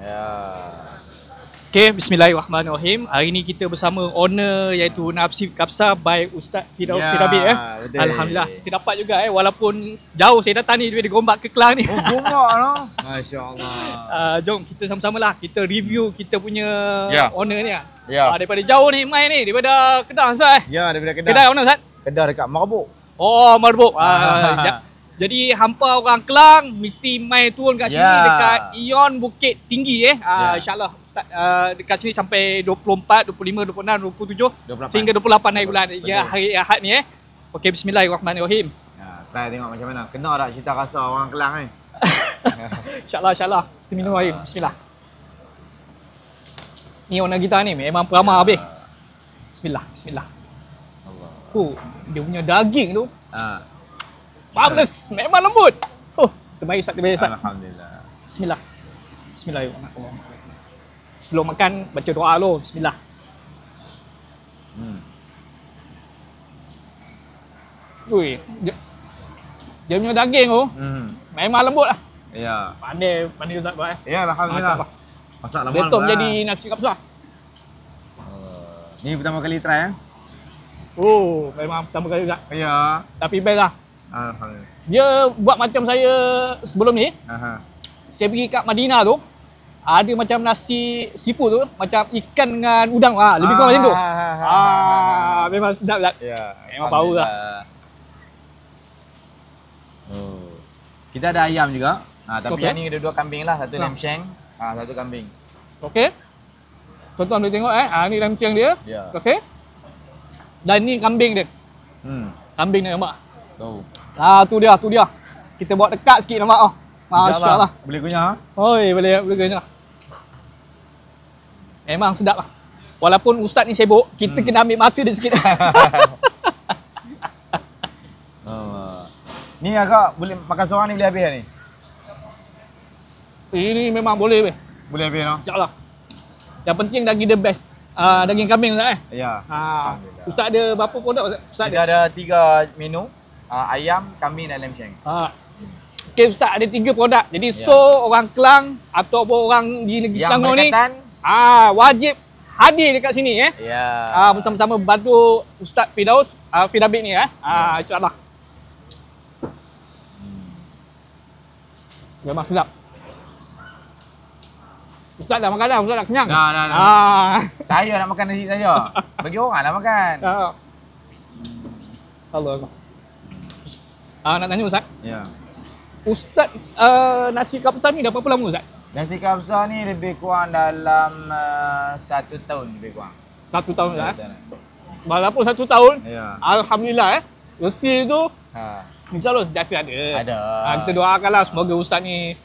Ya. Okay, bismillahirrahmanirrahim. Hari ni kita bersama owner iaitu Nafsi Kapsa by Ustaz Firdaus Firabit betul. Alhamdulillah kita dapat juga walaupun jauh saya datang ni dari Gombak ke Kelang ni. Oh, Gombak noh. Masya-Allah. Jom kita sama-sama lah kita review kita punya owner ni lah. Daripada jauh ni mai ni daripada Kedah Ustaz. Ya, daripada Kedah. Kedah mana Ustaz? Kedah dekat Marbuk. Oh, Marbuk. Jadi hampa orang Kelang mesti mai turun kat sini dekat Ion Bukit Tinggi InsyaAllah Ustaz dekat sini sampai 24, 25, 26, 27 sehingga 28 hari bulan hari Ahad ni Okey, bismillahirrahmanirrahim. Try tengok macam mana. Kena tak cita rasa orang Kelang ni? InsyaAllah kita minum air. Bismillah. Ni owner kita ni memang peramah habis. Bismillah. Allah. Dia punya daging tu marvelous, memang lembut. Terbaik Ustaz, Alhamdulillah. Bismillahirrahmanirrahim. Sebelum makan baca doa dulu. Bismillah. Dia punya daging tu memang lembut lah. Ya. Pandai Ustaz buat Ya, alhamdulillah. Masak lama. Betul jadi nafsi kapsa. Ni pertama kali try Memang pertama kali juga. Ya. Tapi best lah. Alhamdulillah. Dia buat macam saya sebelum ni. Saya pergi kat Madinah tu, ada macam nasi seafood tu, macam ikan dengan udang lebih kurang macam tu. Memang sedap lah. Ya. Memang power lah. Kita ada ayam juga. Tapi yang ni ada 2 kambing lah, satu lamb shank, satu kambing. Okey. Tuan-tuan boleh tengok ni lamb shank dia. Okey. Dan ni kambing dia. Kambing ni nampak. Tu dia. Kita bawa dekat sikit nampak Masya-Allah. Boleh kunyah? Boleh kunyah. Memang sedap lah. Walaupun Ustaz ni sibuk, kita kena ambil masa dia sikit. Ni agak boleh makan seorang ni boleh habis ni? Ini memang boleh weh. Boleh habis noh? InsyaAllah. Yang penting daging the best. Daging kambing Ustaz Ya. Ustaz ada berapa produk Ustaz? Kita ada 3 menu. Ayam, kambing dan lamb shank. Okey Ustaz ada 3 produk. Jadi orang Kelang ataupun orang di negeri Selangor ni wajib hadir dekat sini bersama-sama bantu Ustaz Firdaus Firabit ni insya-Allah. Memang sedap. Ustaz dah makan dah, Ustaz dah kenyang. Dah. Saya nak makan nasi saya. Bagi orang lah makan. Allah. Nak tanya Ustaz? Ya. Ustaz nasi kapsa ni dah berapa lama Ustaz? Nasi kapsa ni lebih kurang dalam 1 tahun lebih kurang. 1 tahun Ustaz? Walaupun 1 tahun, Alhamdulillah rezeki tu insyaAllah sentiasa ada. Kita doakanlah semoga Ustaz ni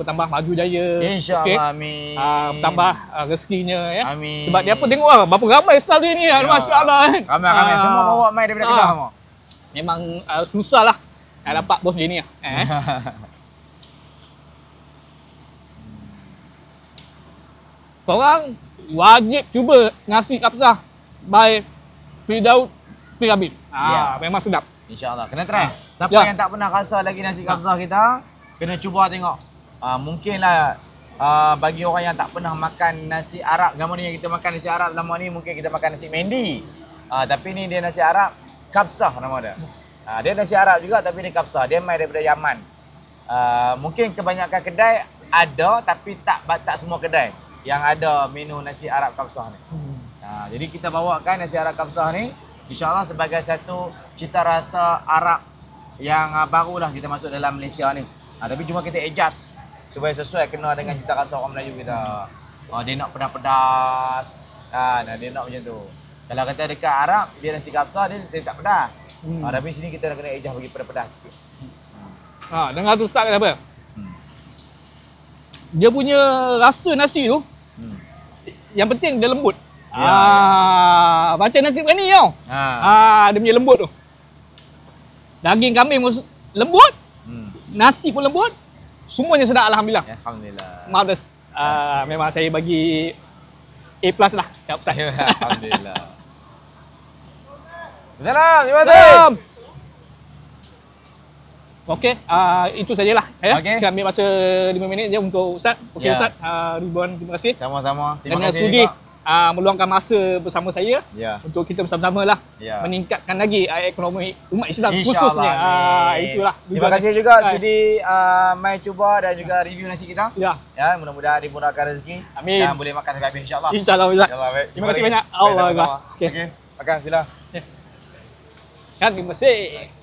bertambah maju jaya. InsyaAllah, amin. Bertambah rezekinya Amin. Sebab dia apa tengok berapa ramai staff dia ni Masya-Allah Ramai semua bawa mai daripada Kedah semua. Memang susah lah nak dapat bos macam ni Korang wajib cuba nasi kapsa by Firdaus Firabit. Memang sedap. InsyaAllah. Kena try. Siapa yang tak pernah rasa lagi nasi kapsa kita, kena cuba tengok. Mungkinlah bagi orang yang tak pernah makan nasi Arab, nama ni yang kita makan nasi Arab, nama ni mungkin kita makan nasi Mendi. Tapi ni dia nasi Arab, kapsa nama dia. Dia nasi Arab juga tapi dia kapsa. Dia mai daripada Yaman. Mungkin kebanyakan kedai ada tapi tak semua kedai yang ada menu nasi Arab kapsa ni. Jadi kita bawakan nasi Arab kapsa ni insya-Allah sebagai satu cita rasa Arab yang barulah kita masuk dalam Malaysia ni. Tapi cuma kita adjust supaya sesuai kena dengan cita rasa orang Melayu kita. Dia nak pedas-pedas. Dia nak macam tu. Kalau kata dekat Arab dia nasi kapsa dia tak pedas. Tapi sini kita nak kena adjust bagi pedas sikit. Dengar tu Ustaz kata apa? Dia punya rasa nasi tu yang penting dia lembut. Macam nasi biryani tau. Dia punya lembut tu. Daging kambing lembut. Nasi pun lembut. Semuanya sedap alhamdulillah. Alhamdulillah. Marvelous. Memang saya bagi A+ lah kat Ustaz. Alhamdulillah. Salam, terima kasih. Okey, itu sajalah ya. Okey. Kita ambil masa 5 minit je untuk Ustaz. Okey Ya. Ustaz, Ridwan, terima kasih Sama-sama. Terima kerana kasih sudi juga. meluangkan masa bersama saya Ya. untuk kita bersama-sama lah Ya. meningkatkan lagi ekonomi umat Islam InsyaAllah, khususnya. amin. Itulah. Terima kasih juga Hai. sudi mai cuba dan juga review nasi kita. Ya. Ya, mudah-mudahan dimurahkan rezeki. Amin. Dan boleh makan sampai habis insya-Allah. InsyaAllah Ustaz. InsyaAllah, baik. Terima kasih banyak. Allah Akbar. Okey. Okey. Makan sila. Terima kasih.